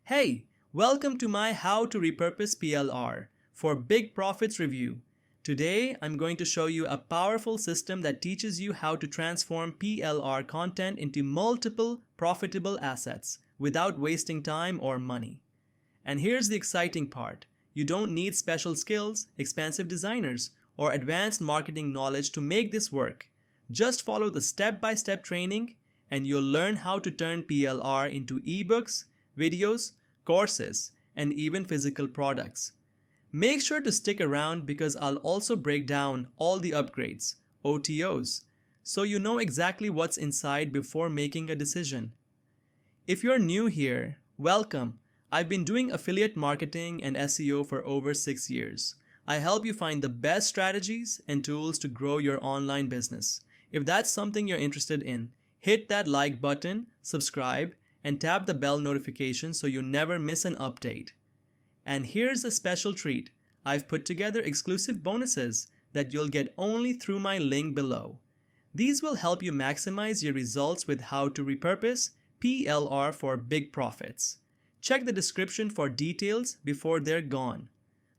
Hey, welcome to my How to Repurpose PLR for Big Profits review. Today, I'm going to show you a powerful system that teaches you how to transform PLR content into multiple profitable assets without wasting time or money. And here's the exciting part. You don't need special skills, expensive designers, or advanced marketing knowledge to make this work. Just follow the step-by-step training and you'll learn how to turn PLR into ebooks, videos, courses, and even physical products. Make sure to stick around because I'll also break down all the upgrades, OTOs, so you know exactly what's inside before making a decision. If you're new here, welcome. I've been doing affiliate marketing and SEO for over 6 years. I help you find the best strategies and tools to grow your online business. If that's something you're interested in, hit that like button, subscribe, and tap the bell notification so you never miss an update. And here's a special treat. I've put together exclusive bonuses that you'll get only through my link below. These will help you maximize your results with how to repurpose PLR for big profits. Check the description for details before they're gone.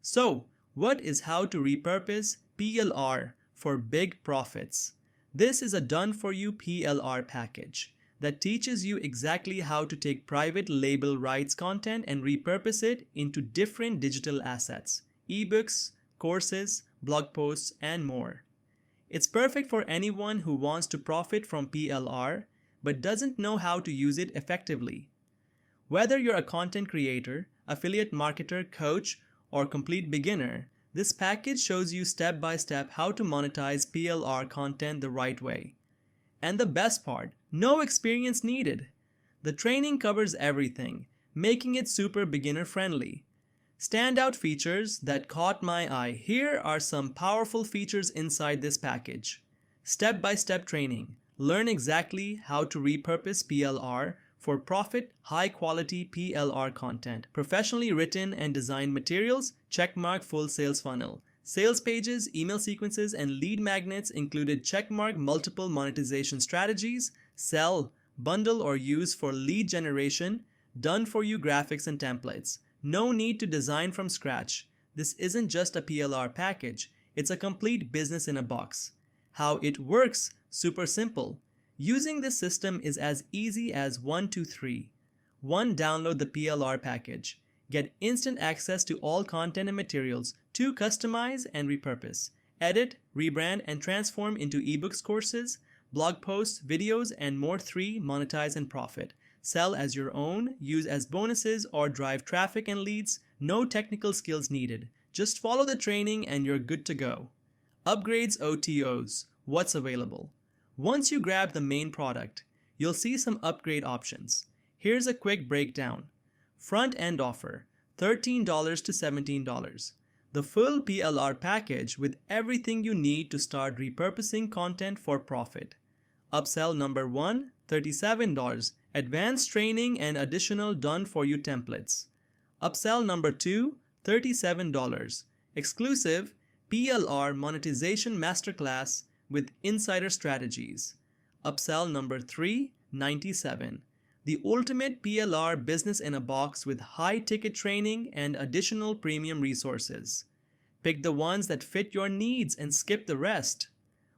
So, what is how to repurpose PLR for big profits? This is a done-for-you PLR package that teaches you exactly how to take private label rights content and repurpose it into different digital assets, ebooks, courses, blog posts, and more. It's perfect for anyone who wants to profit from PLR but doesn't know how to use it effectively. Whether you're a content creator, affiliate marketer, coach, or complete beginner, this package shows you step by step how to monetize PLR content the right way. And the best part, no experience needed. The training covers everything, making it super beginner friendly. Standout features that caught my eye. Here are some powerful features inside this package. Step-by-step training. Learn exactly how to repurpose PLR for profit, high-quality PLR content. Professionally written and designed materials, checkmark full sales funnel. Sales pages, email sequences, and lead magnets included checkmark multiple monetization strategies, sell, bundle, or use for lead generation, done-for-you graphics and templates. No need to design from scratch. This isn't just a PLR package, it's a complete business in a box. How it works? Super simple. Using this system is as easy as 1, 2, 3. 1. Download the PLR package. Get instant access to all content and materials. 2. Customize and repurpose. Edit, rebrand, and transform into ebooks, courses, blog posts, videos, and more. 3. Monetize and profit. Sell as your own, use as bonuses, or drive traffic and leads. No technical skills needed. Just follow the training and you're good to go. Upgrades, OTOs. What's available? Once you grab the main product, you'll see some upgrade options. Here's a quick breakdown. Front-end offer, $13 to $17. The full PLR package with everything you need to start repurposing content for profit. Upsell number 1, $37. Advanced training and additional done-for-you templates. Upsell number 2, $37. Exclusive PLR monetization masterclass with insider strategies. Upsell number 3, $97. The ultimate PLR business in a box with high-ticket training and additional premium resources. Pick the ones that fit your needs and skip the rest.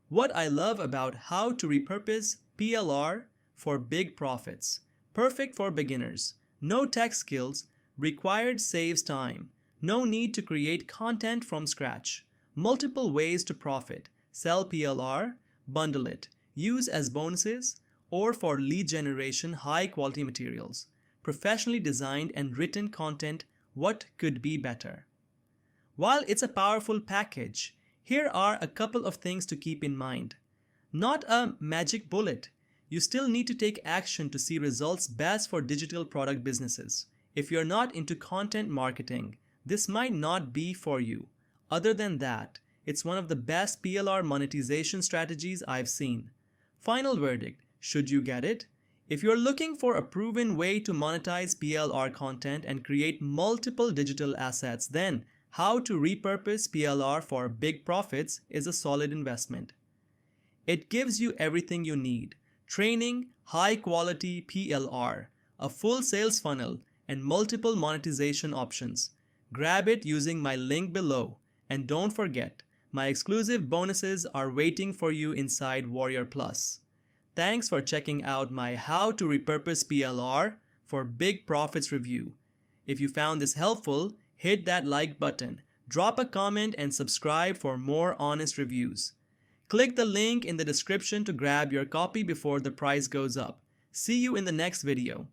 What I love about how to repurpose PLR for big profits. Perfect for beginners. No tech skills. Required saves time. No need to create content from scratch. Multiple ways to profit. Sell PLR, bundle it, use as bonuses, or for lead generation high-quality materials. Professionally designed and written content, what could be better? While it's a powerful package, here are a couple of things to keep in mind. Not a magic bullet. You still need to take action to see results best for digital product businesses. If you're not into content marketing, this might not be for you. Other than that, it's one of the best PLR monetization strategies I've seen. Final verdict, should you get it? If you're looking for a proven way to monetize PLR content and create multiple digital assets, then how to repurpose PLR for big profits is a solid investment. It gives you everything you need: training, high quality PLR, a full sales funnel, and multiple monetization options. Grab it using my link below. And don't forget, my exclusive bonuses are waiting for you inside Warrior Plus. Thanks for checking out my How to Repurpose PLR for Big Profits review. If you found this helpful, hit that like button, drop a comment, and subscribe for more honest reviews. Click the link in the description to grab your copy before the price goes up. See you in the next video.